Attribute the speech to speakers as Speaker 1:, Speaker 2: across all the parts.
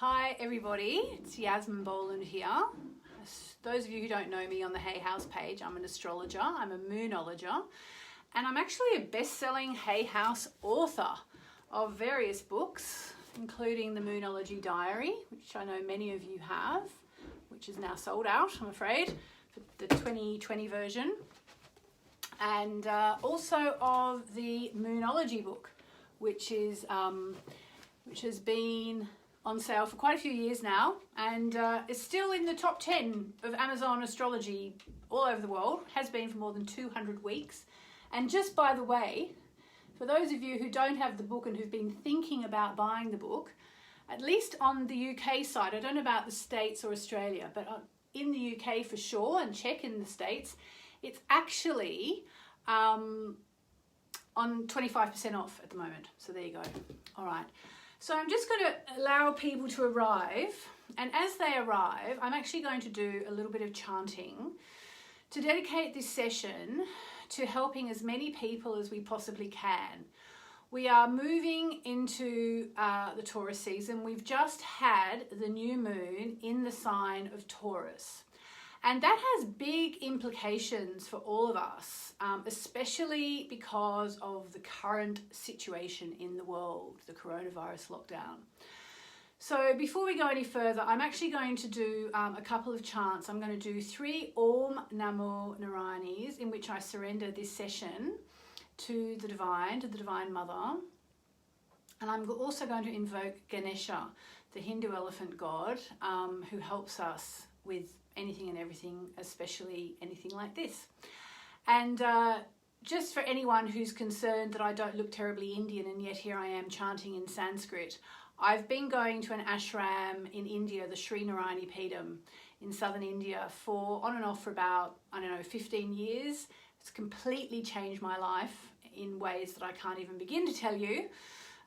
Speaker 1: Hi everybody, it's Yasmin Boland here. Those of you who don't know me on the Hay House page, I'm an astrologer, I'm a moonologer, and I'm actually a best-selling Hay House author of various books, including the Moonology Diary, which I know many of you have, which is now sold out, I'm afraid, for the 2020 version, and also of the Moonology book, which has been on sale for quite a few years now, and is still in the top 10 of Amazon astrology all over the world, has been for more than 200 weeks. And just by the way, for those of you who don't have the book and who've been thinking about buying the book, at least on the UK side, I don't know about the States or Australia, but in the UK for sure, and check in the States, it's actually on 25% off at the moment. So there you go. All right. So I'm just going to allow people to arrive, and as they arrive, I'm actually going to do a little bit of chanting to dedicate this session to helping as many people as we possibly can. We are moving into the Taurus season. We've just had the new moon in the sign of Taurus. And that has big implications for all of us, especially because of the current situation in the world, the coronavirus lockdown. So before we go any further, I'm actually going to do a couple of chants. I'm going to do 3 Om Namo Narayanis, in which I surrender this session to the Divine Mother. And I'm also going to invoke Ganesha, the Hindu elephant god, who helps us with anything and everything, especially anything like this. And just for anyone who's concerned that I don't look terribly Indian and yet here I am chanting in Sanskrit, I've been going to an ashram in India, the Sri Narayani Peetham in southern India, for on and off for about, 15 years. It's completely changed my life in ways that I can't even begin to tell you.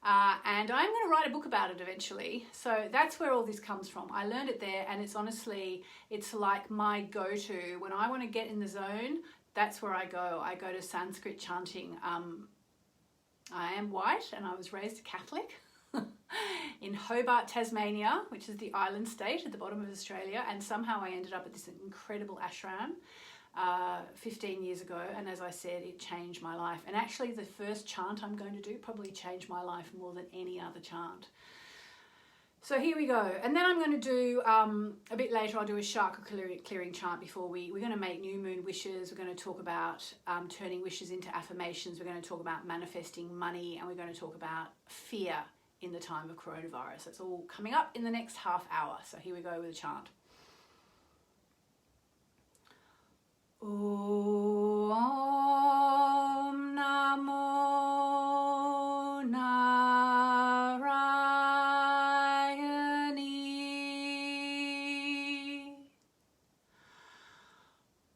Speaker 1: And I'm going to write a book about it eventually. So that's where all this comes from. I learned it there, and it's honestly, it's like my go-to. When I want to get in the zone, that's where I go. I go to Sanskrit chanting. I am white, and I was raised a Catholic in Hobart, Tasmania, which is the island state at the bottom of Australia. And somehow I ended up at this incredible ashram 15 years ago, and as I said, it changed my life. And actually the first chant I'm going to do probably changed my life more than any other chant. So here we go. And then I'm going to do a bit later, I'll do a chakra clearing chant before we're going to make new moon wishes. We're going to talk about turning wishes into affirmations. We're going to talk about manifesting money, and we're going to talk about fear in the time of coronavirus. That's all coming up in the next half hour. So here we go with a chant. Om Namo Narayani.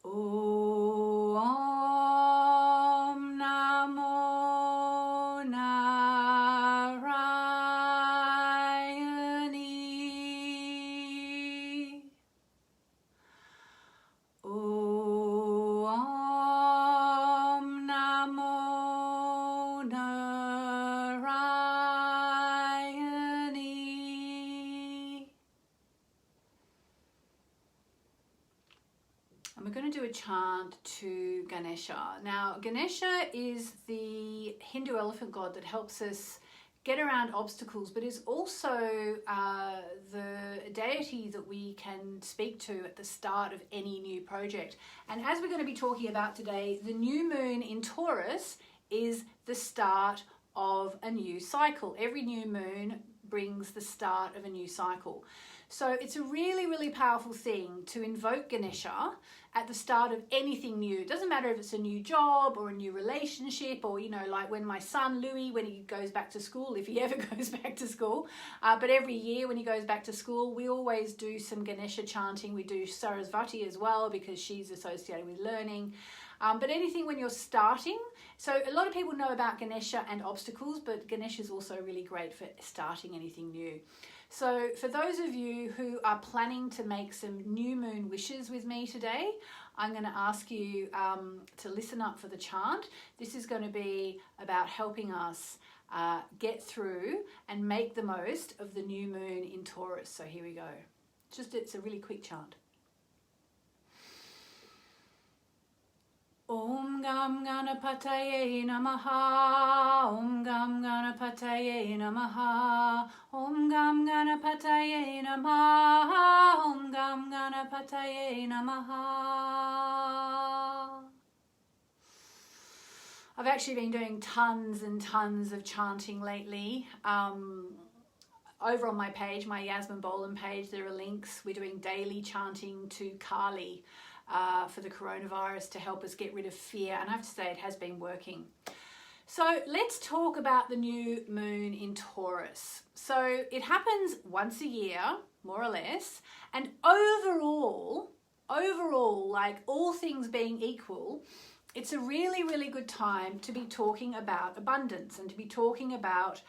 Speaker 1: Om Namo Narayani. And we're going to do a chant to Ganesha. Now, Ganesha is the Hindu elephant god that helps us get around obstacles, but is also the deity that we can speak to at the start of any new project. And as we're going to be talking about today, the new moon in Taurus is the start of a new cycle. Every new moon brings the start of a new cycle. So it's a really, really powerful thing to invoke Ganesha at the start of anything new. It doesn't matter if it's a new job or a new relationship, or, like when my son Louis, when he goes back to school, if he ever goes back to school, but every year when he goes back to school, we always do some Ganesha chanting. We do Sarasvati as well because she's associated with learning. But anything when you're starting, so a lot of people know about Ganesha and obstacles, but Ganesha is also really great for starting anything new. So for those of you who are planning to make some new moon wishes with me today, I'm going to ask you to listen up for the chant. This is going to be about helping us get through and make the most of the new moon in Taurus. So here we go. It's a really quick chant. Om Gam Ganapataye Namaha, Om Gam Ganapataye Namaha, Om Gam Ganapataye Namaha, Om Gam Ganapataye Namaha. I've actually been doing tons and tons of chanting lately. Over on my page, my Yasmin Boland page, there are links. We're doing daily chanting to Kali for the coronavirus to help us get rid of fear. And I have to say, it has been working. So let's talk about the new moon in Taurus. So it happens once a year, more or less. And overall, like all things being equal, it's a really, really good time to be talking about abundance and to be talking about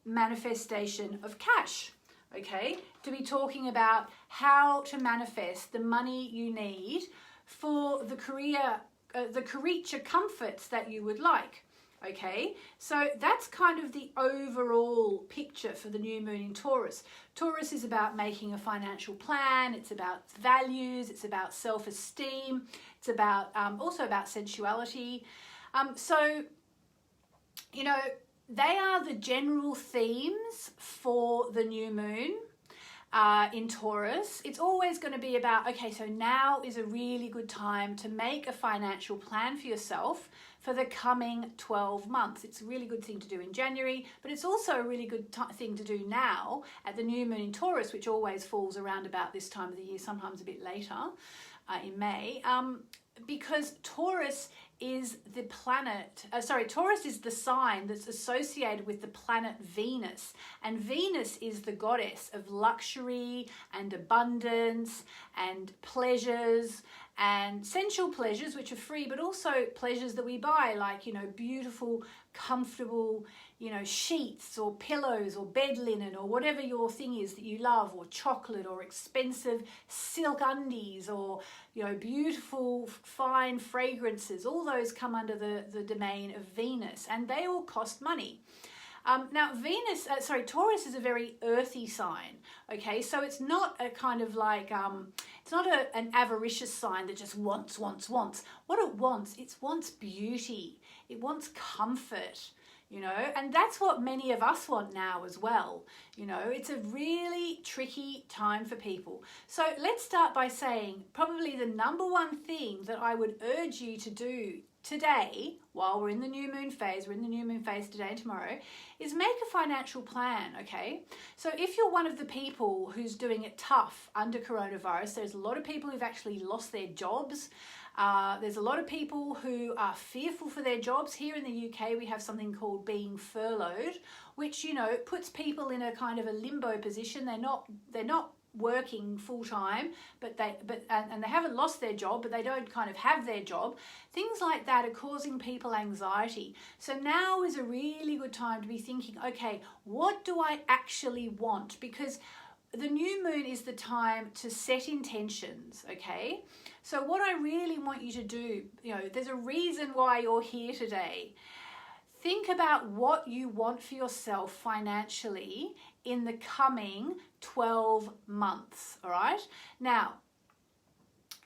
Speaker 1: manifestation of cash, okay? To be talking about how to manifest the money you need for the creature comforts that you would like, okay? So that's kind of the overall picture for the new moon in Taurus. Taurus is about making a financial plan. It's about values. It's about self-esteem. It's about also about sensuality. So, you know, they are the general themes for the new moon in Taurus. It's always going to be about, okay, so now is a really good time to make a financial plan for yourself for the coming 12 months. It's a really good thing to do in January, but it's also a really good thing to do now at the new moon in Taurus, which always falls around about this time of the year, sometimes a bit later in May, because Taurus is the planet, Taurus is the sign that's associated with the planet Venus. And Venus is the goddess of luxury and abundance and pleasures and sensual pleasures, which are free, but also pleasures that we buy, like, you know, beautiful, comfortable, you know, sheets or pillows or bed linen or whatever your thing is that you love, or chocolate or expensive silk undies, or, you know, beautiful, fine fragrances. All those come under the domain of Venus, and they all cost money. Now, Taurus is a very earthy sign, okay? So it's not a kind of like, it's not an avaricious sign that just wants. What it wants beauty. It wants comfort, you know, and that's what many of us want now as well. You know, it's a really tricky time for people. So let's start by saying probably the number one thing that I would urge you to do today, while we're in the new moon phase today and tomorrow, is make a financial plan, okay? So if you're one of the people who's doing it tough under coronavirus, there's a lot of people who've actually lost their jobs. There's a lot of people who are fearful for their jobs. Here in the UK, we have something called being furloughed, which, you know, puts people in a kind of a limbo position. They're not working full time, but they haven't lost their job, but they don't kind of have their job. Things like that are causing people anxiety. So now is a really good time to be thinking, okay, what do I actually want? Because the new moon is the time to set intentions, okay? So what I really want you to do, you know, there's a reason why you're here today. Think about what you want for yourself financially in the coming 12 months, all right? Now,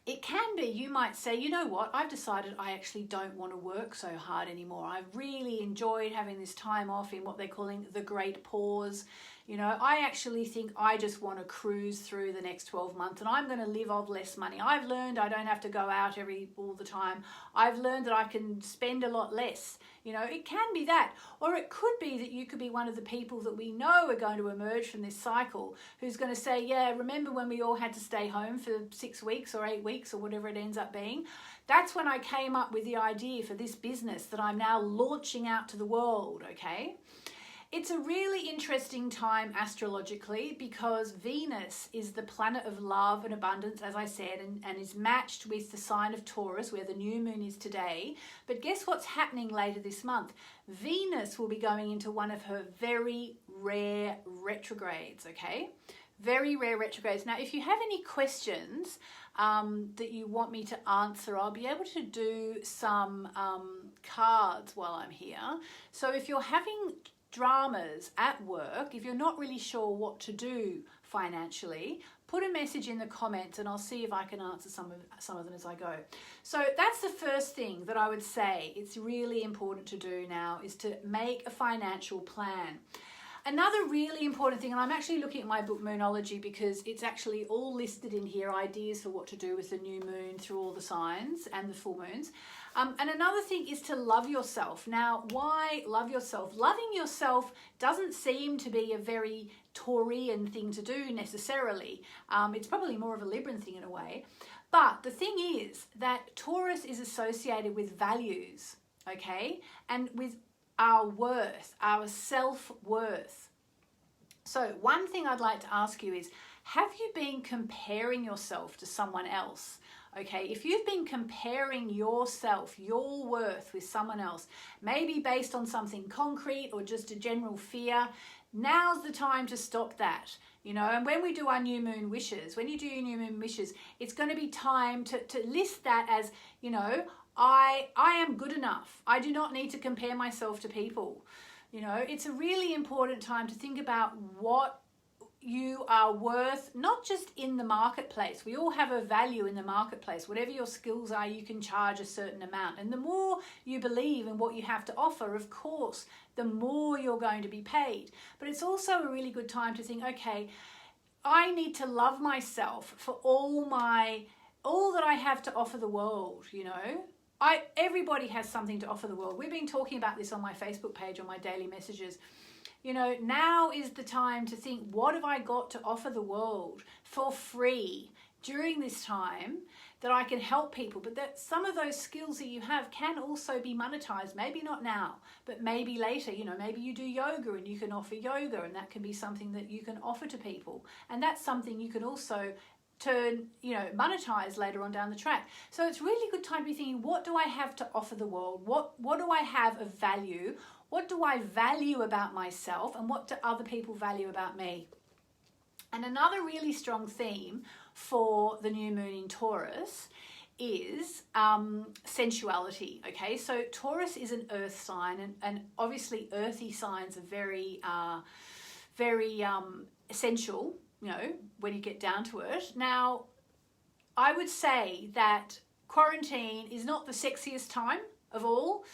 Speaker 1: it can be, you might say, you know what, I've decided I actually don't want to work so hard anymore. I've really enjoyed having this time off in what they're calling the great pause. You know, I actually think I just want to cruise through the next 12 months and I'm going to live off less money. I've learned I don't have to go out all the time. I've learned that I can spend a lot less. You know, it can be that. Or it could be that you could be one of the people that we know are going to emerge from this cycle who's going to say, yeah, remember when we all had to stay home for 6 weeks or 8 weeks or whatever it ends up being? That's when I came up with the idea for this business that I'm now launching out to the world, okay? It's a really interesting time astrologically because Venus is the planet of love and abundance, as I said, and is matched with the sign of Taurus, where the new moon is today. But guess what's happening later this month? Venus will be going into one of her very rare retrogrades, okay? Very rare retrogrades. Now, if you have any questions that you want me to answer, I'll be able to do some cards while I'm here. So if you're having dramas at work, if you're not really sure what to do financially, put a message in the comments and I'll see if I can answer some of them as I go. So that's the first thing that I would say it's really important to do now, is to make a financial plan. Another really important thing, and I'm actually looking at my book Moonology because it's actually all listed in here, ideas for what to do with the new moon through all the signs and the full moons. And another thing is to love yourself. Now, why love yourself? Loving yourself doesn't seem to be a very Taurian thing to do necessarily. It's probably more of a Libran thing in a way. But the thing is that Taurus is associated with values, okay? And with our worth, our self-worth. So one thing I'd like to ask you is, have you been comparing yourself to someone else? Okay, if you've been comparing yourself, your worth with someone else, maybe based on something concrete or just a general fear, now's the time to stop that. You know, and when we do our new moon wishes, when you do your new moon wishes, it's going to be time to list that as, you know, I am good enough. I do not need to compare myself to people. You know, it's a really important time to think about what you are worth, not just in the marketplace. We all have a value in the marketplace. Whatever your skills are, you can charge a certain amount. And the more you believe in what you have to offer, of course, the more you're going to be paid. But it's also a really good time to think, okay, I need to love myself for all that I have to offer the world, you know. Everybody has something to offer the world. We've been talking about this on my Facebook page, on my daily messages. You know, now is the time to think, what have I got to offer the world for free during this time that I can help people? But that some of those skills that you have can also be monetized. Maybe not now, but maybe later. You know, maybe you do yoga and you can offer yoga, and that can be something that you can offer to people. And that's something you can also monetize later on down the track. So it's really good time to be thinking, what do I have to offer the world? What do I have of value? What do I value about myself? And what do other people value about me? And another really strong theme for the new moon in Taurus is sensuality. Okay, so Taurus is an earth sign, and obviously earthy signs are very essential, you know, when you get down to it. Now, I would say that quarantine is not the sexiest time of all,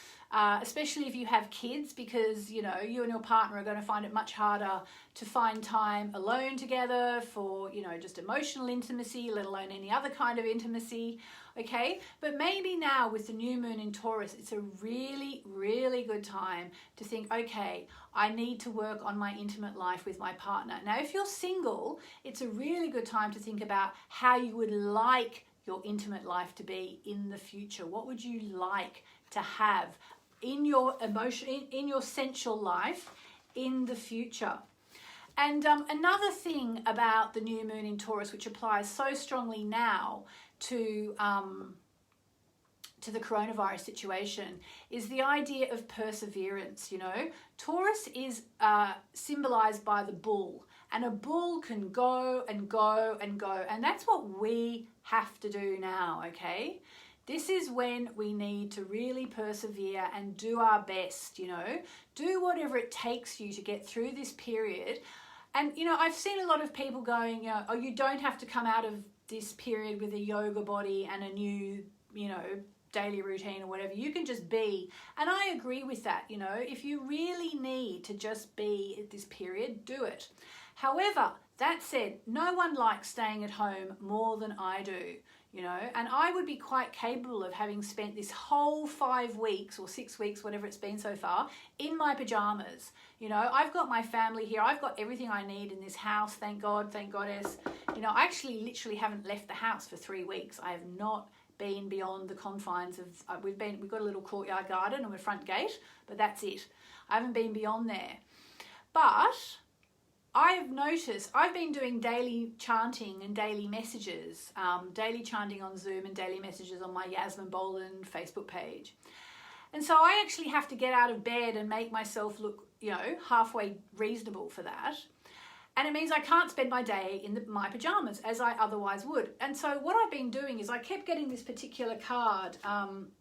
Speaker 1: especially if you have kids, because, you know, you and your partner are going to find it much harder to find time alone together for, you know, just emotional intimacy, let alone any other kind of intimacy. Okay, but maybe now with the new moon in Taurus, it's a really, really good time to think, okay, I need to work on my intimate life with my partner. Now, if you're single, it's a really good time to think about how you would like your intimate life to be in the future. What would you like to have in your emotion, in your sensual life in the future? And another thing about the new moon in Taurus, which applies so strongly now to the coronavirus situation, is the idea of perseverance. You know, Taurus is symbolized by the bull, and a bull can go and go and go, and that's what we have to do now. Okay, this is when we need to really persevere and do our best. You know, do whatever it takes you to get through this period. And, you know, I've seen a lot of people going, oh, you don't have to come out of this period with a yoga body and a new, you know, daily routine or whatever. You can just be. And I agree with that. You know, if you really need to just be at this period, do it. However, that said, no one likes staying at home more than I do. You know, and I would be quite capable of having spent this whole 5 weeks or 6 weeks, whatever it's been so far, in my pajamas. You know, I've got my family here. I've got everything I need in this house. Thank God, thank Goddess. You know, I actually literally haven't left the house for 3 weeks. I have not been beyond the confines of, we've got a little courtyard garden and a front gate, but that's it. I haven't been beyond there. But I've noticed, I've been doing daily chanting and daily messages, daily chanting on Zoom and daily messages on my Yasmin Boland Facebook page. And so I actually have to get out of bed and make myself look, you know, halfway reasonable for that. And it means I can't spend my day in my pajamas as I otherwise would. And so what I've been doing is I kept getting this particular card.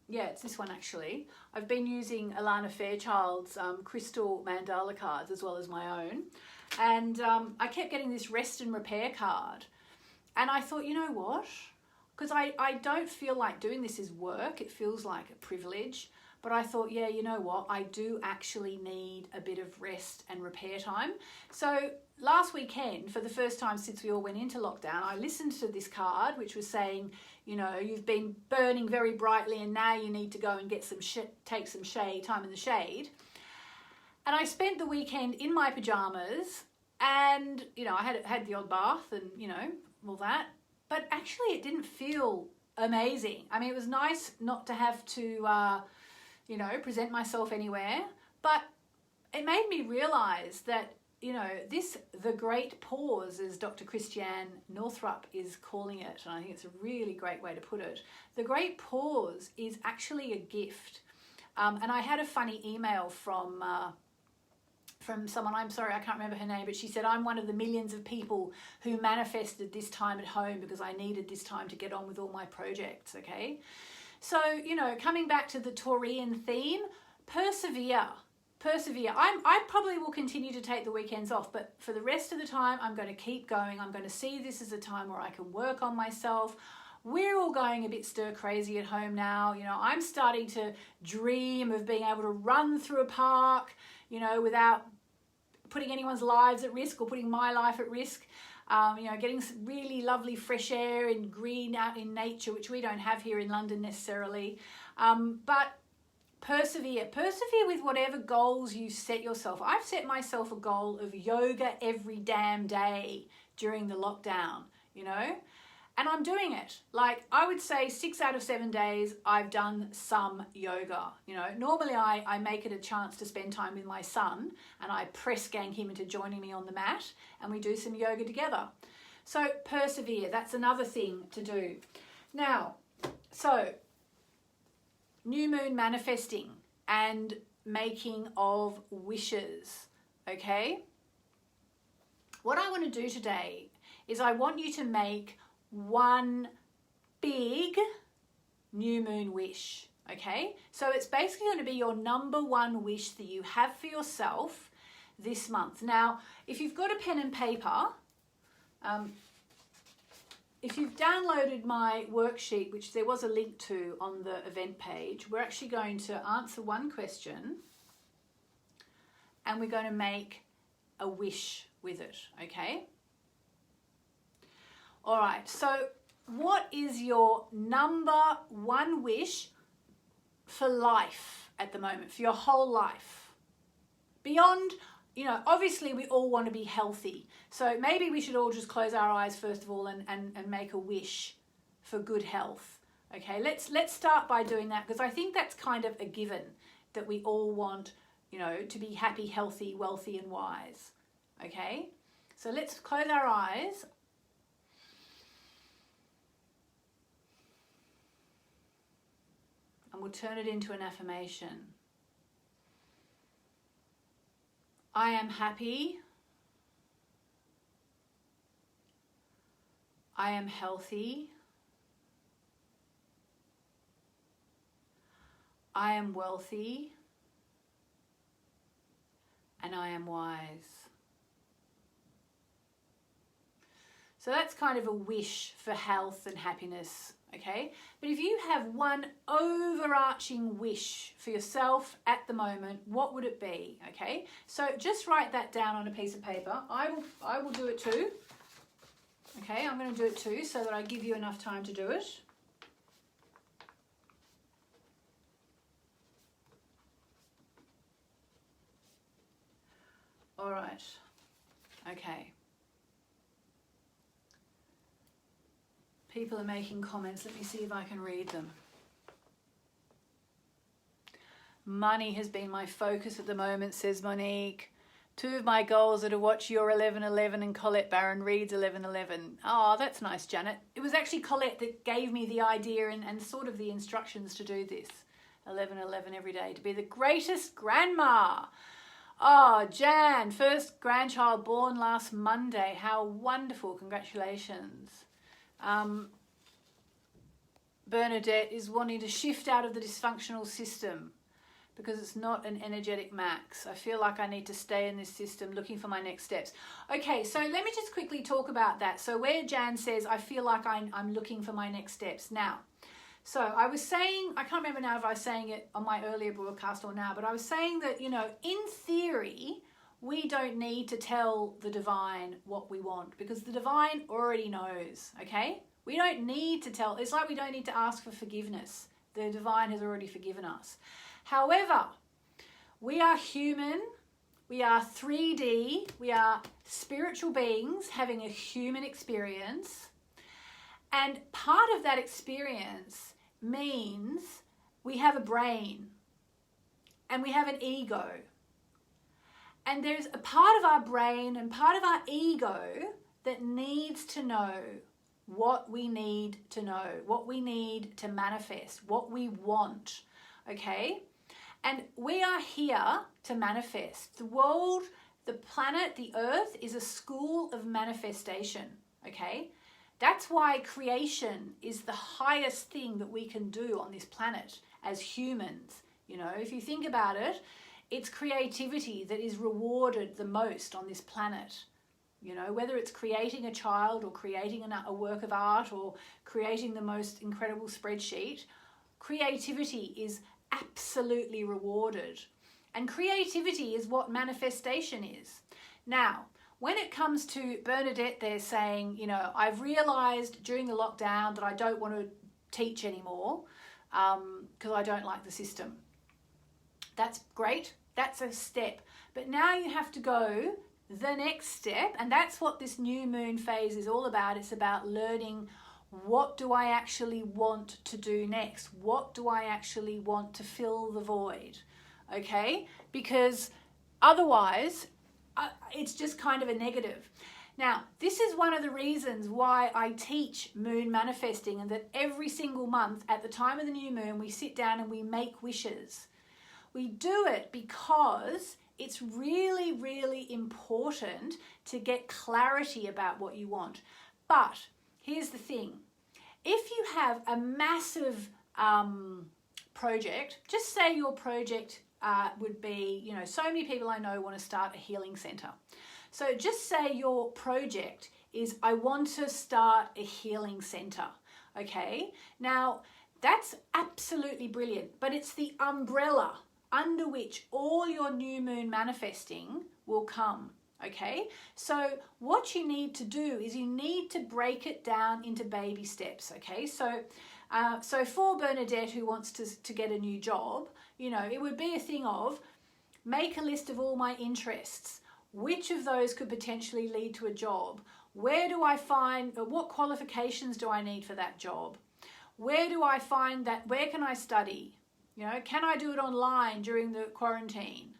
Speaker 1: Yeah, it's this one actually. I've been using Alana Fairchild's crystal mandala cards as well as my own. And I kept getting this rest and repair card. And I thought, you know what? Because I don't feel like doing this is work. It feels like a privilege. But I thought, yeah, you know what? I do actually need a bit of rest and repair time. So last weekend, for the first time since we all went into lockdown, I listened to this card, which was saying, you know, you've been burning very brightly and now you need to go and get some take some shade, time in the shade. And I spent the weekend in my pajamas and, you know, I had the odd bath and, you know, all that. But actually it didn't feel amazing. I mean, it was nice not to have to, you know, present myself anywhere. But it made me realize that, you know, the great pause, as Dr. Christiane Northrup is calling it, and I think it's a really great way to put it, the great pause is actually a gift. And I had a funny email from someone, I'm sorry, I can't remember her name, but she said, I'm one of the millions of people who manifested this time at home because I needed this time to get on with all my projects, okay? So, you know, coming back to the Taurian theme, persevere. I probably will continue to take the weekends off, but for the rest of the time, I'm going to keep going. I'm going to see this as a time where I can work on myself. We're all going a bit stir crazy at home now. You know, I'm starting to dream of being able to run through a park, you know, without putting anyone's lives at risk or putting my life at risk. You know, getting some really lovely fresh air and green out in nature, which we don't have here in London necessarily. But persevere with whatever goals you set yourself. I've set myself a goal of yoga every damn day during the lockdown, you know, and I'm doing it. Like, I would say 6 out of 7 days I've done some yoga. You know, normally I make it a chance to spend time with my son and I press gang him into joining me on the mat and we do some yoga together. So persevere, that's another thing to do. Now, so new moon manifesting and making of wishes, okay? What I want to do today is I want you to make one big new moon wish, okay? So it's basically going to be your number one wish that you have for yourself this month. Now, if you've got a pen and paper, if you've downloaded my worksheet, which there was a link to on the event page, we're actually going to answer one question and we're going to make a wish with it, okay? All right, so what is your number one wish for life at the moment, for your whole life? Beyond, you know, obviously we all want to be healthy. So maybe we should all just close our eyes first of all and make a wish for good health. Okay, let's start by doing that because I think that's kind of a given that we all want, you know, to be happy, healthy, wealthy and wise. Okay, so let's close our eyes. And we'll turn it into an affirmation. I am happy. I am healthy. I am wealthy. And I am wise. So that's kind of a wish for health and happiness. Okay, but if you have one overarching wish for yourself at the moment, what would it be? Okay, so just write that down on a piece of paper. I will do it too. Okay, I'm going to do it too so that I give you enough time to do it. All right, okay. People are making comments. Let me see if I can read them. Money has been my focus at the moment, says Monique. Two of my goals are to watch your 11:11 and Colette Barron Reed's 11:11. Oh, that's nice, Janet. It was actually Colette that gave me the idea and sort of the instructions to do this. 11:11 every day to be the greatest grandma. Oh, Jan, first grandchild born last Monday. How wonderful. Congratulations. Bernadette is wanting to shift out of the dysfunctional system because it's not an energetic max. I feel like I need to stay in this system looking for my next steps. Okay, so let me just quickly talk about that. So where Jan says, I feel like I'm looking for my next steps. Now, so I was saying, I can't remember now if I was saying it on my earlier broadcast or now, but I was saying that, you know, in theory, we don't need to tell the divine what we want because the divine already knows, okay? We don't need to tell. It's like we don't need to ask for forgiveness. The divine has already forgiven us. However, we are human. We are 3D. We are spiritual beings having a human experience. And part of that experience means we have a brain and we have an ego. And there's a part of our brain and part of our ego that needs to know what we need to know, what we need to manifest, what we want, okay? And we are here to manifest. The world, the planet, the earth is a school of manifestation, okay? That's why creation is the highest thing that we can do on this planet as humans. You know, if you think about it, it's creativity that is rewarded the most on this planet. You know, whether it's creating a child or creating a work of art or creating the most incredible spreadsheet, creativity is absolutely rewarded. And creativity is what manifestation is. Now, when it comes to Bernadette, they're saying, you know, I've realized during the lockdown that I don't want to teach anymore because I don't like the system. That's great. That's a step. But now you have to go the next step, and that's what this new moon phase is all about. It's about learning, what do I actually want to do next? What do I actually want to fill the void? Okay? Because otherwise, it's just kind of a negative. Now, this is one of the reasons why I teach moon manifesting, and that every single month at the time of the new moon, we sit down and we make wishes. We do it because it's really, really important to get clarity about what you want. But here's the thing. If you have a massive project, just say your project would be, you know, so many people I know want to start a healing center. So just say your project is, I want to start a healing center. Okay. Now that's absolutely brilliant, but it's the umbrella under which all your new moon manifesting will come. Okay. So what you need to do is you need to break it down into baby steps. Okay. So for Bernadette, who wants to get a new job, you know, it would be a thing of make a list of all my interests. Which of those could potentially lead to a job? Where do I find, what qualifications do I need for that job? Where do I find that, where can I study? You know, can I do it online during the quarantine?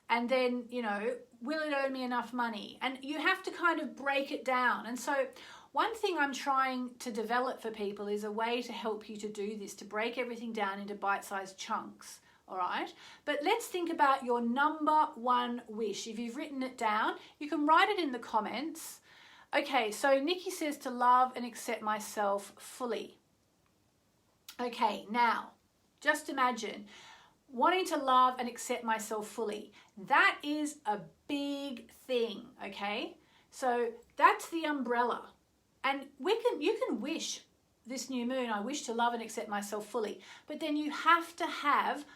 Speaker 1: And then, you know, will it earn me enough money? And you have to kind of break it down. And so one thing I'm trying to develop for people is a way to help you to do this, to break everything down into bite-sized chunks. All right, but let's think about your number one wish. If you've written it down, you can write it in the comments. Okay, so Nikki says to love and accept myself fully. Okay, now, just imagine wanting to love and accept myself fully. That is a big thing, okay? So that's the umbrella. And you can wish this new moon, I wish to love and accept myself fully, but then you have to have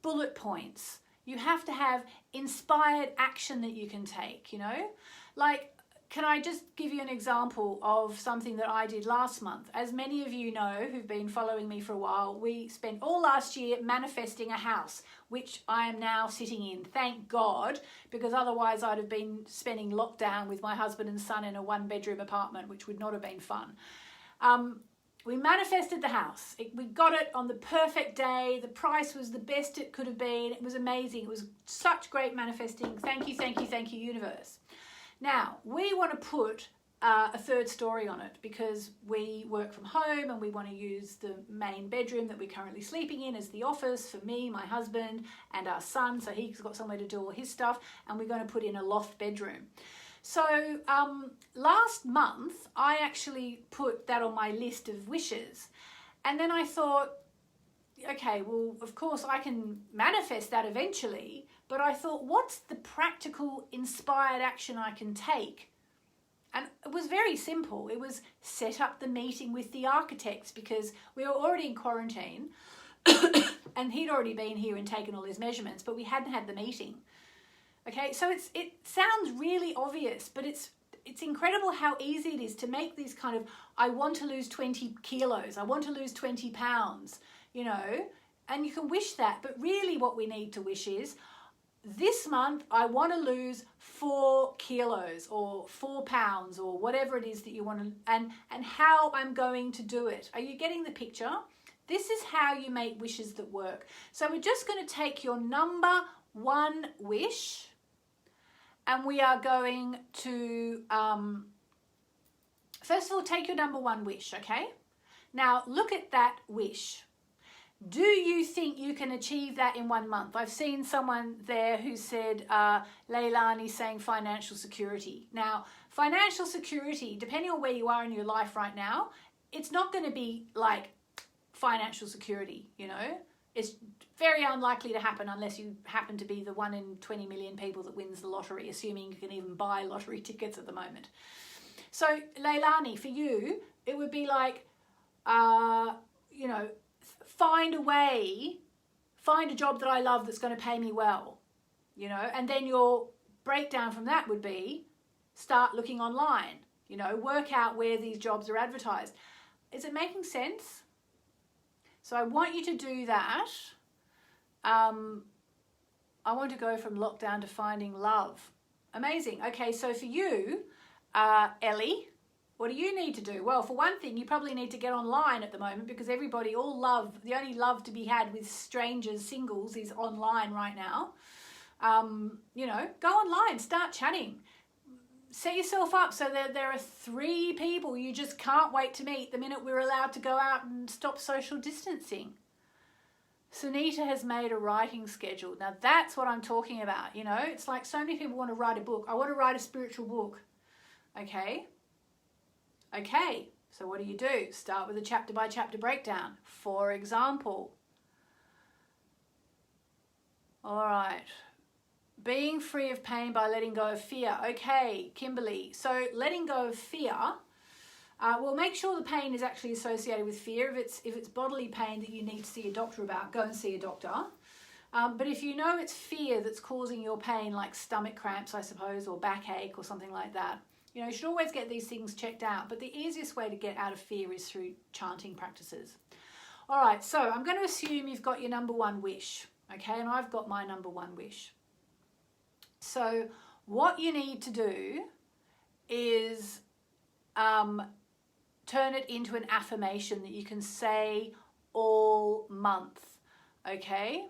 Speaker 1: bullet points. You have to have inspired action that you can take, you know? Like, can I just give you an example of something that I did last month? As many of you know who've been following me for a while, we spent all last year manifesting a house, which I am now sitting in, thank God, because otherwise I'd have been spending lockdown with my husband and son in a one-bedroom apartment, which would not have been fun. we manifested the house. We got it on the perfect day. The price was the best it could have been. It was amazing. It was such great manifesting. Thank you, thank you, thank you, universe. Now, we want to put a third story on it because we work from home and we want to use the main bedroom that we're currently sleeping in as the office for me, my husband, and our son. So he's got somewhere to do all his stuff, and we're going to put in a loft bedroom. So last month, I actually put that on my list of wishes. And then I thought, okay, well, of course I can manifest that eventually, but I thought, what's the practical inspired action I can take? And it was very simple. It was set up the meeting with the architects because we were already in quarantine and he'd already been here and taken all his measurements, but we hadn't had the meeting. Okay, so it sounds really obvious, but it's incredible how easy it is to make these kind of, I want to lose 20 kilos, I want to lose 20 pounds, you know, and you can wish that. But really what we need to wish is, this month I want to lose 4 kilos or 4 pounds or whatever it is that you want to, and how I'm going to do it. Are you getting the picture? This is how you make wishes that work. So we're just going to take your number 1 wish and we are going to, first of all, take your number 1 wish, okay? Now look at that wish. Do you think you can achieve that in 1 month? I've seen someone there who said, Leilani saying financial security. Now, financial security, depending on where you are in your life right now, it's not going to be like financial security, you know? It's very unlikely to happen unless you happen to be the 1 in 20 million people that wins the lottery, assuming you can even buy lottery tickets at the moment. So, Leilani, for you, it would be like, you know, find a way, find a job that I love that's going to pay me well, you know, and then your breakdown from that would be start looking online, you know, work out where these jobs are advertised. Is it making sense? So I want you to do that. I want to go from lockdown to finding love. Amazing. Okay, so for you, Ellie, what do you need to do? Well, for one thing, you probably need to get online at the moment because everybody, the only love to be had with strangers, singles, is online right now. You know, go online, start chatting. Set yourself up so that there are 3 people you just can't wait to meet the minute we're allowed to go out and stop social distancing. Sunita has made a writing schedule. Now that's what I'm talking about, you know. It's like so many people want to write a book. I want to write a spiritual book. Okay, so what do? Start with a chapter by chapter breakdown. For example, all right, being free of pain by letting go of fear. Okay, Kimberly, so letting go of fear, well, make sure the pain is actually associated with fear. If it's bodily pain that you need to see a doctor about, go and see a doctor. But if you know it's fear that's causing your pain, like stomach cramps, I suppose, or backache or something like that, you know, you should always get these things checked out. But the easiest way to get out of fear is through chanting practices. All right, so I'm going to assume you've got your number 1 wish, okay? And I've got my number 1 wish. So what you need to do is turn it into an affirmation that you can say all month, okay?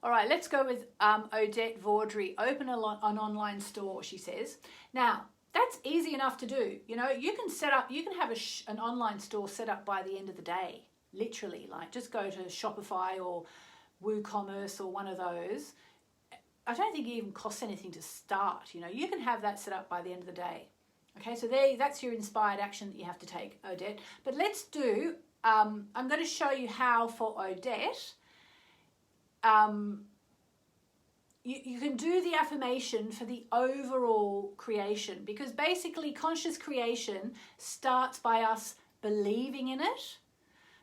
Speaker 1: All right, let's go with Odette Vaudry. Open an online store, she says. Now, that's easy enough to do. You know, you can have an online store set up by the end of the day, literally. Like, just go to Shopify or WooCommerce or one of those. I don't think it even costs anything to start. You know, you can have that set up by the end of the day. Okay, so that's your inspired action that you have to take, Odette. But let's do, I'm going to show you how for Odette, you can do the affirmation for the overall creation, because basically conscious creation starts by us believing in it,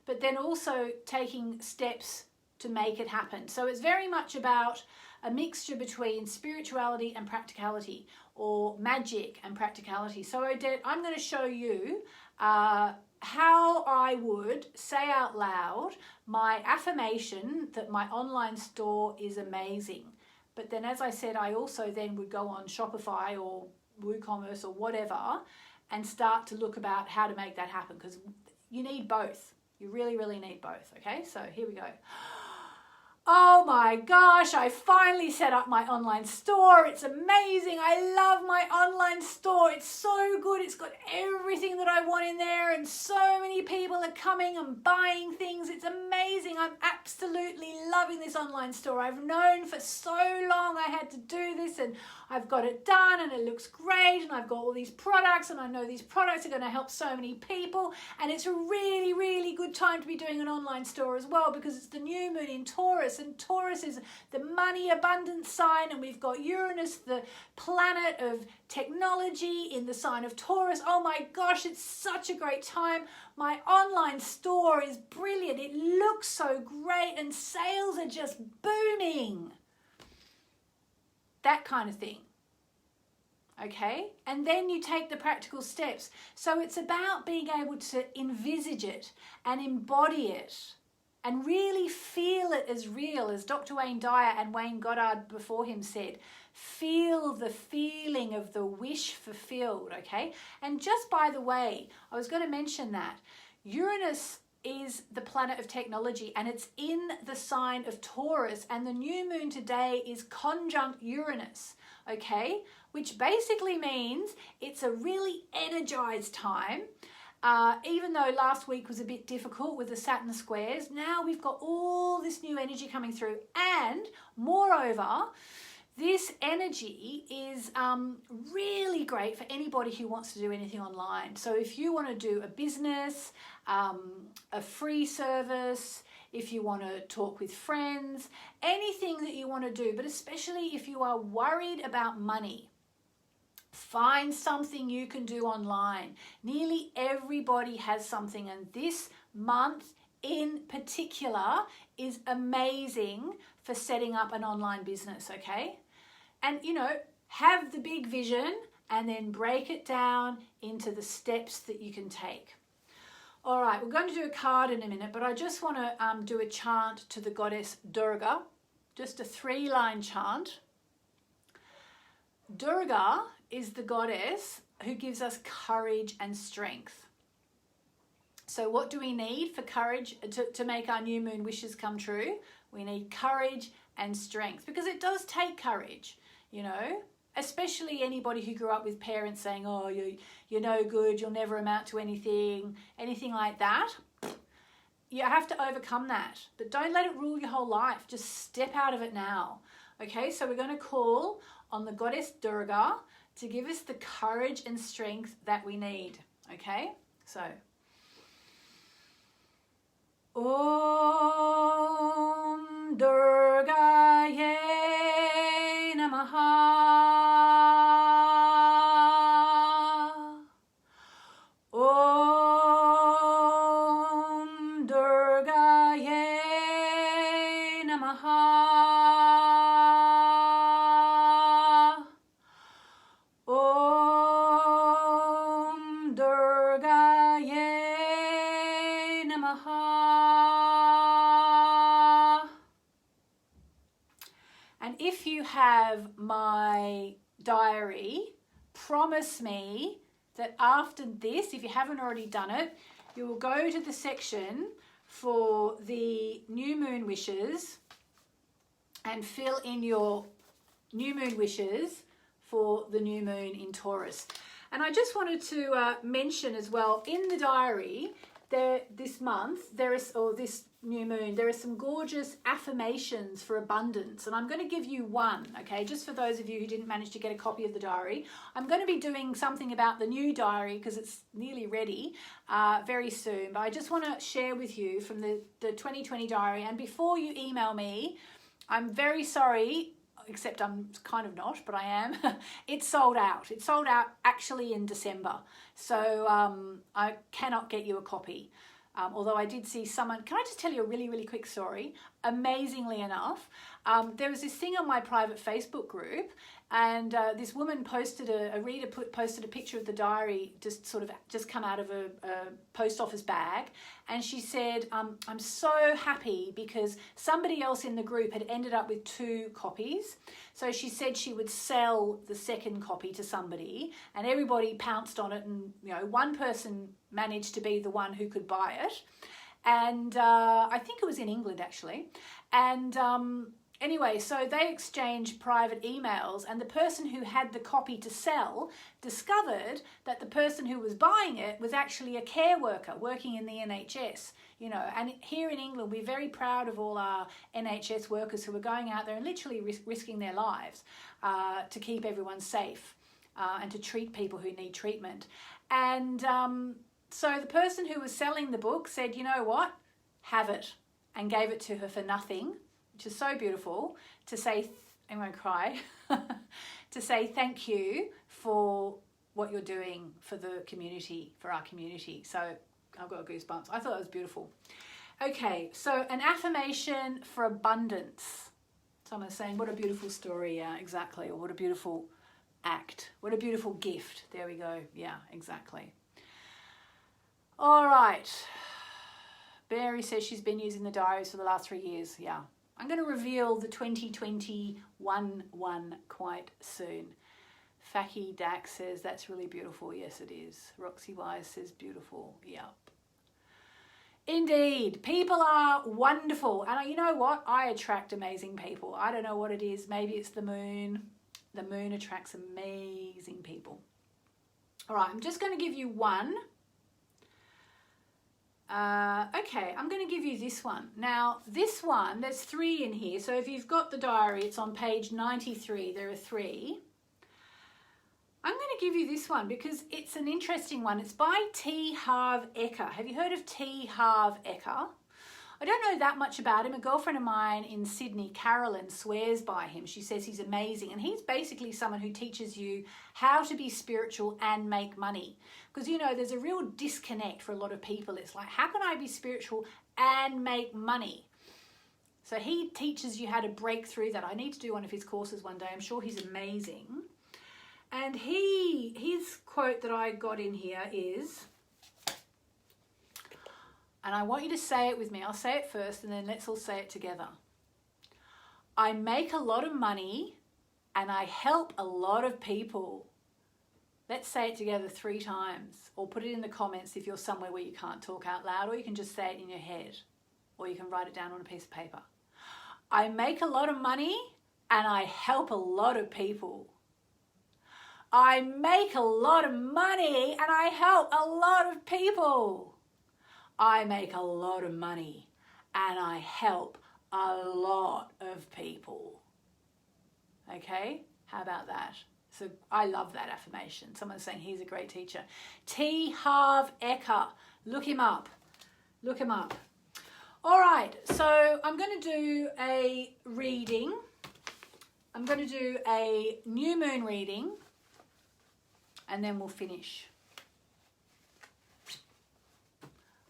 Speaker 1: but then also taking steps to make it happen. So it's very much about a mixture between spirituality and practicality, or magic and practicality. So Odette, I'm going to show you how I would say out loud my affirmation that my online store is amazing. But then, as I said, I also then would go on Shopify or WooCommerce or whatever and start to look about how to make that happen. Because you need both. You really, really need both, okay? So here we go. Oh my gosh, I finally set up my online store. It's amazing. I love my online store. It's so good. It's got everything that I want in there, and so many people are coming and buying things. It's amazing. I'm absolutely loving this online store. I've known for so long I had to do this, and I've got it done, and it looks great, and I've got all these products, and I know these products are going to help so many people, and it's a really, really good time to be doing an online store as well, because it's the new moon in Taurus, and Taurus is the money abundance sign, and we've got Uranus, the planet of technology, in the sign of Taurus. Oh my gosh, it's such a great time. My online store is brilliant. It looks so great, and sales are just booming. That kind of thing. Okay? And then you take the practical steps. So it's about being able to envisage it and embody it and really feel it as real, as Dr. Wayne Dyer and Wayne Goddard before him said. Feel the feeling of the wish fulfilled, okay? And just by the way, I was going to mention that Uranus is the planet of technology, and it's in the sign of Taurus, and the new moon today is conjunct Uranus, okay? Which basically means it's a really energized time. Even though last week was a bit difficult with the Saturn squares, now we've got all this new energy coming through, and moreover, this energy is really great for anybody who wants to do anything online. So if you want to do a business, a free service, if you want to talk with friends, anything that you want to do, but especially if you are worried about money, find something you can do online. Nearly everybody has something, and this month in particular is amazing for setting up an online business, okay? And, you know, have the big vision and then break it down into the steps that you can take. All right, we're going to do a card in a minute, but I just want to do a chant to the goddess Durga, just a 3-line chant. Durga is the goddess who gives us courage and strength. So what do we need for courage to make our new moon wishes come true? We need courage and strength, because it does take courage, you know, especially anybody who grew up with parents saying, oh, you're no good, you'll never amount to anything like that. You have to overcome that, but don't let it rule your whole life. Just step out of it now. Okay, so we're going to call on the goddess Durga to give us the courage and strength that we need. Okay, so Om Durgaye Namaha. Om Durgaye Namaha. Om Durgaye Namaha. And if you have my diary, promise me that after this, if you haven't already done it, you will go to the section for the new moon wishes and fill in your new moon wishes for the new moon in Taurus. And I just wanted to mention as well, in the diary, this month, this new moon, there are some gorgeous affirmations for abundance, and I'm going to give you one, okay, just for those of you who didn't manage to get a copy of the diary. I'm going to be doing something about the new diary because it's nearly ready very soon, but I just want to share with you from the 2020 diary. And before you email me, I'm very sorry, except I'm kind of not, but I am. It's sold out. It sold out actually in December, so I cannot get you a copy. Although I did see someone, can I just tell you a really, really quick story? Amazingly enough, there was this thing on my private Facebook group And this woman posted a reader posted a picture of the diary just come out of a post office bag, and she said, I'm so happy because somebody else in the group had ended up with 2 copies. So she said she would sell the second copy to somebody, and everybody pounced on it, and one person managed to be the one who could buy it. And I think it was in England actually. And anyway, so they exchanged private emails, and the person who had the copy to sell discovered that the person who was buying it was actually a care worker working in the NHS, and here in England, we're very proud of all our NHS workers who are going out there and literally risking their lives to keep everyone safe and to treat people who need treatment. And so the person who was selling the book said, you know what, have it, and gave it to her for nothing, which is so beautiful, to say, I'm going to cry, to say thank you for what you're doing for the community, for our community. So I've got goosebumps. I thought it was beautiful. Okay, so an affirmation for abundance. Someone's saying, what a beautiful story. Yeah, exactly. Or what a beautiful act. What a beautiful gift. There we go. Yeah, exactly. All right. Barry says she's been using the diaries for the last 3 years. Yeah. I'm going to reveal the 2021 one quite soon. Faki Dak says that's really beautiful. Yes, it is. Roxy Wise says beautiful. Yep. Indeed. People are wonderful. And you know what? I attract amazing people. I don't know what it is. Maybe it's the moon. The moon attracts amazing people. All right. I'm just going to give you one. Okay, I'm going to give you this one. Now, this one, there's 3 in here. So if you've got the diary, it's on page 93. There are 3. I'm going to give you this one because it's an interesting one. It's by T. Harv Eker. Have you heard of T. Harv Eker? I don't know that much about him. A girlfriend of mine in Sydney, Carolyn, swears by him. She says he's amazing. And he's basically someone who teaches you how to be spiritual and make money. Because, there's a real disconnect for a lot of people. It's like, how can I be spiritual and make money? So he teaches you how to break through that. I need to do one of his courses one day. I'm sure he's amazing. And his quote that I got in here is, and I want you to say it with me. I'll say it first and then let's all say it together. I make a lot of money and I help a lot of people. Let's say it together 3 times, or put it in the comments if you're somewhere where you can't talk out loud, or you can just say it in your head, or you can write it down on a piece of paper. I make a lot of money and I help a lot of people. I make a lot of money and I help a lot of people. I make a lot of money and I help a lot of people. Okay, how about that? So I love that affirmation. Someone's saying he's a great teacher. T. Harv Eker. Look him up. Look him up. All right, so I'm going to do a reading. I'm going to do a new moon reading and then we'll finish.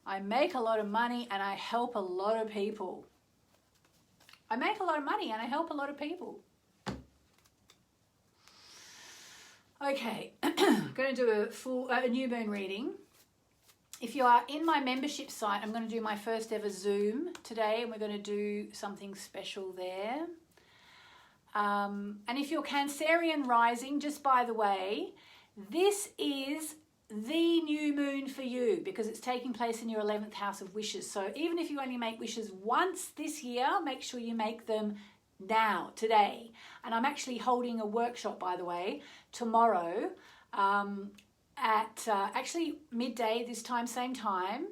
Speaker 1: I make a lot of money and I help a lot of people. I make a lot of money and I help a lot of people. Okay, I'm going to do a new moon reading. If you are in my membership site, I'm going to do my first ever Zoom today, and we're going to do something special there. And if you're Cancerian rising, just by the way, this is the new moon for you because it's taking place in your 11th house of wishes. So even if you only make wishes once this year, make sure you make them now, today. And I'm actually holding a workshop, by the way, tomorrow at actually midday this time, same time.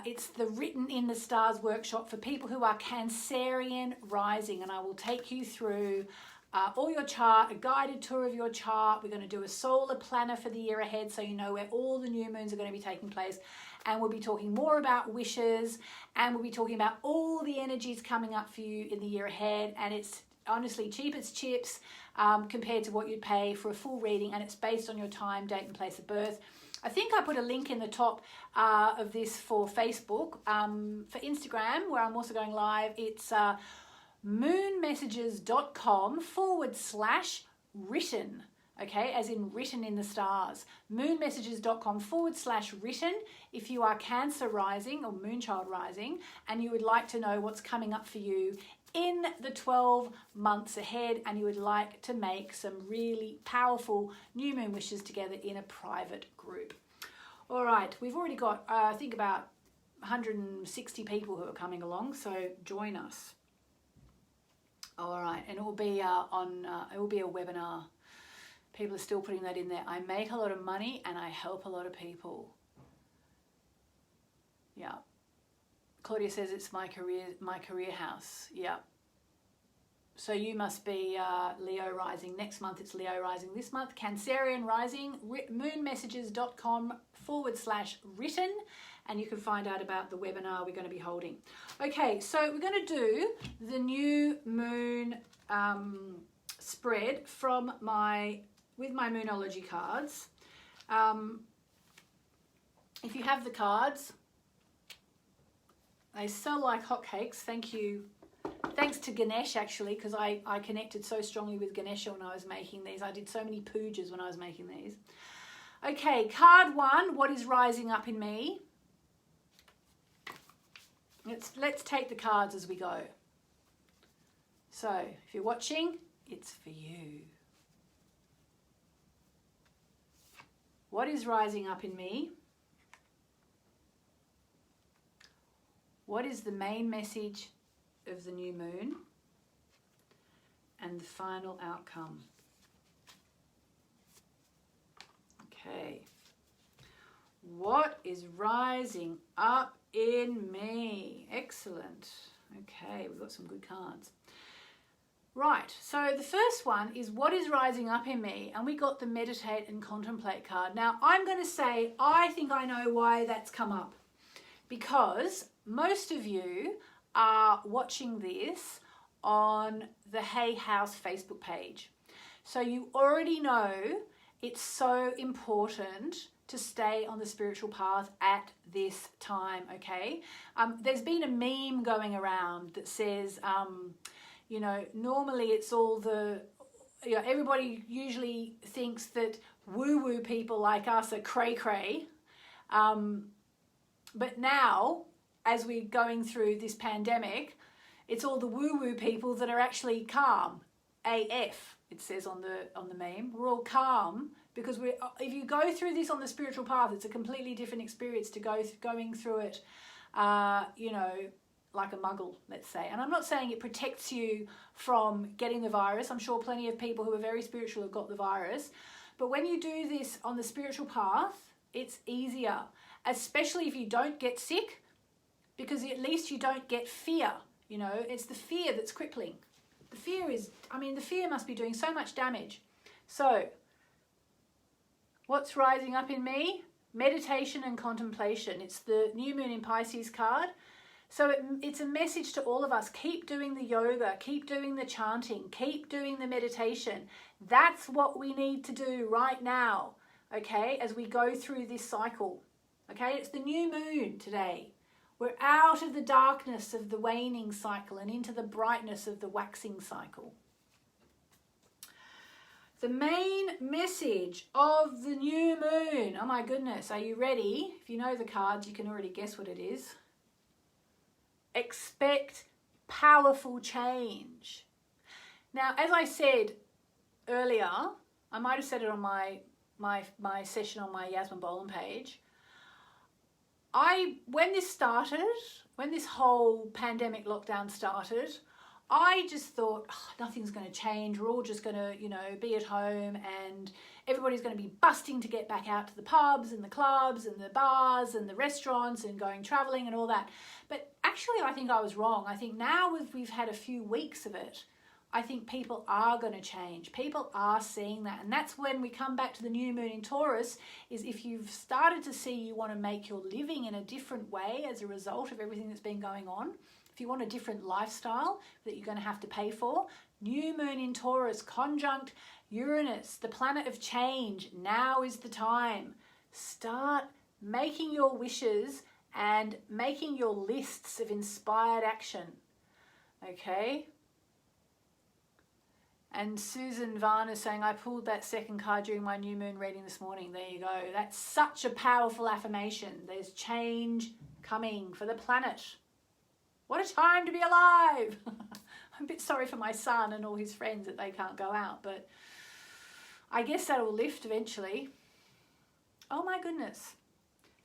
Speaker 1: It's the Written in the Stars workshop for people who are Cancerian rising, and I will take you through all your chart, a guided tour of your chart. We're going to do a solar planner for the year ahead so you know where all the new moons are going to be taking place. And we'll be talking more about wishes, and we'll be talking about all the energies coming up for you in the year ahead. And it's honestly cheap as chips compared to what you'd pay for a full reading, and it's based on your time, date and place of birth. I think I put a link in the top of this for Facebook. For Instagram, where I'm also going live, it's moonmessages.com/Rose written, okay, as in written in the stars. moonmessages.com/written if you are Cancer rising or Moonchild rising and you would like to know what's coming up for you in the 12 months ahead, and you would like to make some really powerful new moon wishes together in a private group. All right, we've already got, I think, about 160 people who are coming along, so join us. All right, and it will be it will be a webinar. People are still putting that in there. I make a lot of money and I help a lot of people. Yeah. Claudia says it's my career house. Yeah. So you must be Leo rising. Next month it's Leo rising. This month Cancerian rising. moonmessages.com/written, and you can find out about the webinar we're going to be holding. Okay, so we're going to do the new moon spread with my Moonology cards. If you have the cards, they sell like hotcakes. Thank you. Thanks to Ganesha, actually, because I connected so strongly with Ganesha when I was making these. I did so many pujas when I was making these. Okay, card 1, what is rising up in me? Let's take the cards as we go. So, if you're watching, it's for you. What is rising up in me? What is the main message of the new moon? And the final outcome. Okay. What is rising up in me? Excellent. Okay, we've got some good cards. Right, so the first one is what is rising up in me, and we got the meditate and contemplate card. Now, I'm going to say I think I know why that's come up, because most of you are watching this on the Hay House Facebook page. So you already know it's so important to stay on the spiritual path at this time, okay? There's been a meme going around that says, you know, normally it's all everybody usually thinks that woo-woo people like us are cray-cray. But now, as we're going through this pandemic, it's all the woo-woo people that are actually calm. AF, it says on the meme. We're all calm because if you go through this on the spiritual path, it's a completely different experience to going through it, you know, like a muggle, let's say. And I'm not saying it protects you from getting the virus. I'm sure plenty of people who are very spiritual have got the virus. But when you do this on the spiritual path, it's easier, especially if you don't get sick, because at least you don't get fear. You know, it's the fear that's crippling. The fear must be doing so much damage. So, what's rising up in me? Meditation and contemplation. It's the new moon in Pisces card. So it's a message to all of us. Keep doing the yoga, keep doing the chanting, keep doing the meditation. That's what we need to do right now, okay, as we go through this cycle. Okay, it's the new moon today. We're out of the darkness of the waning cycle and into the brightness of the waxing cycle. The main message of the new moon. Oh my goodness, are you ready? If you know the cards, you can already guess what it is. Expect powerful change. Now, as I said earlier, I might have said it on my session on my Yasmin Boland page. When this whole pandemic lockdown started, I just thought, nothing's going to change. We're all just going to, you know, be at home, and everybody's going to be busting to get back out to the pubs and the clubs and the bars and the restaurants and going traveling and all that. But actually, I think I was wrong. I think now we've had a few weeks of it, I think people are going to change. People are seeing that. And that's when we come back to the new moon in Taurus, is if you've started to see you want to make your living in a different way as a result of everything that's been going on, if you want a different lifestyle that you're going to have to pay for, new moon in Taurus conjunct Uranus, the planet of change, now is the time. Start making your wishes and making your lists of inspired action. Okay? And Susan Vaughn is saying, I pulled that second card during my new moon reading this morning. There you go. That's such a powerful affirmation. There's change coming for the planet. What a time to be alive. I'm a bit sorry for my son and all his friends that they can't go out, but I guess that'll lift eventually. Oh my goodness.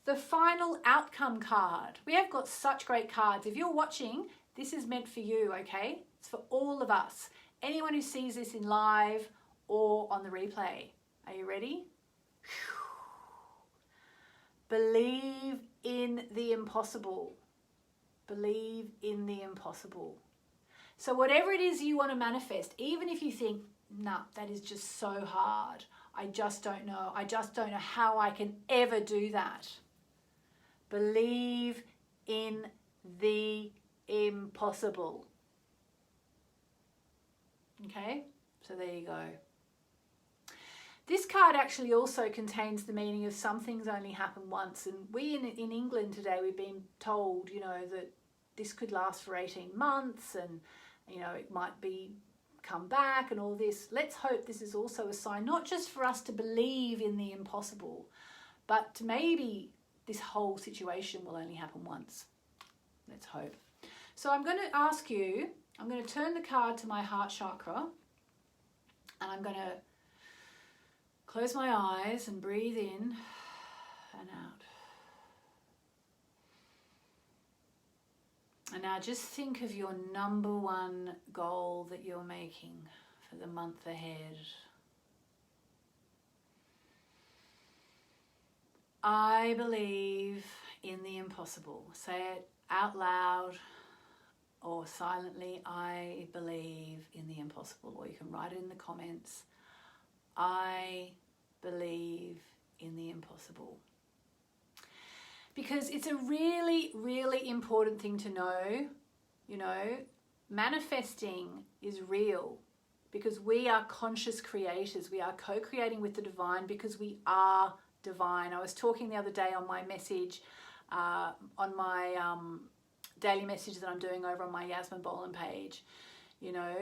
Speaker 1: The final outcome card. We have got such great cards. If you're watching, this is meant for you, okay? It's for all of us. Anyone who sees this in live or on the replay. Are you ready? Believe in the impossible. Believe in the impossible. So whatever it is you want to manifest, even if you think, nah, that is just so hard. I just don't know. I just don't know how I can ever do that. Believe in the impossible. Okay, so there you go. This card actually also contains the meaning of some things only happen once. And we in England today, we've been told, you know, that this could last for 18 months and, you know, it might be come back and all this. Let's hope this is also a sign, not just for us to believe in the impossible, but to maybe this whole situation will only happen once. Let's hope. So I'm going to ask you, I'm going to turn the card to my heart chakra and I'm going to close my eyes and breathe in and out. And now just think of your number one goal that you're making for the month ahead. I believe in the impossible. Say it out loud or silently. I believe in the impossible. Or you can write it in the comments. I believe in the impossible. Because it's a really, really important thing to know, you know, manifesting is real because we are conscious creators. We are co-creating with the divine because we are divine. I was talking the other day on my message, on my daily message that I'm doing over on my Yasmin Boland page. You know,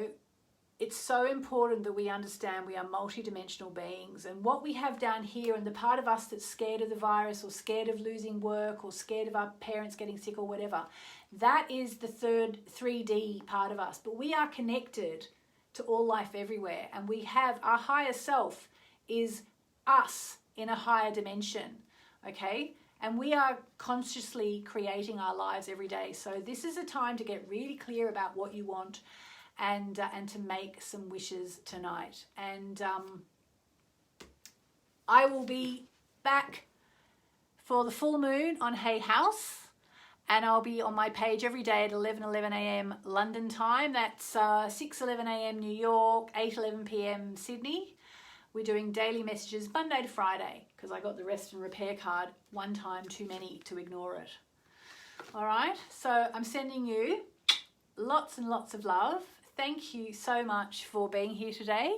Speaker 1: it's so important that we understand we are multidimensional beings, and what we have down here and the part of us that's scared of the virus or scared of losing work or scared of our parents getting sick or whatever, that is the third 3D part of us. But we are connected to all life everywhere, and we have our higher self is us in a higher dimension, okay? And we are consciously creating our lives every day. So this is a time to get really clear about what you want and to make some wishes tonight. And I will be back for the full moon on Hay House, and I'll be on my page every day at 11:11 a.m. London time. That's 6:11 a.m. New York, 8:11 p.m. Sydney. We're doing daily messages Monday to Friday because I got the rest and repair card one time too many to ignore it. All right, so I'm sending you lots and lots of love. Thank you so much for being here today,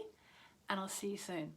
Speaker 1: and I'll see you soon.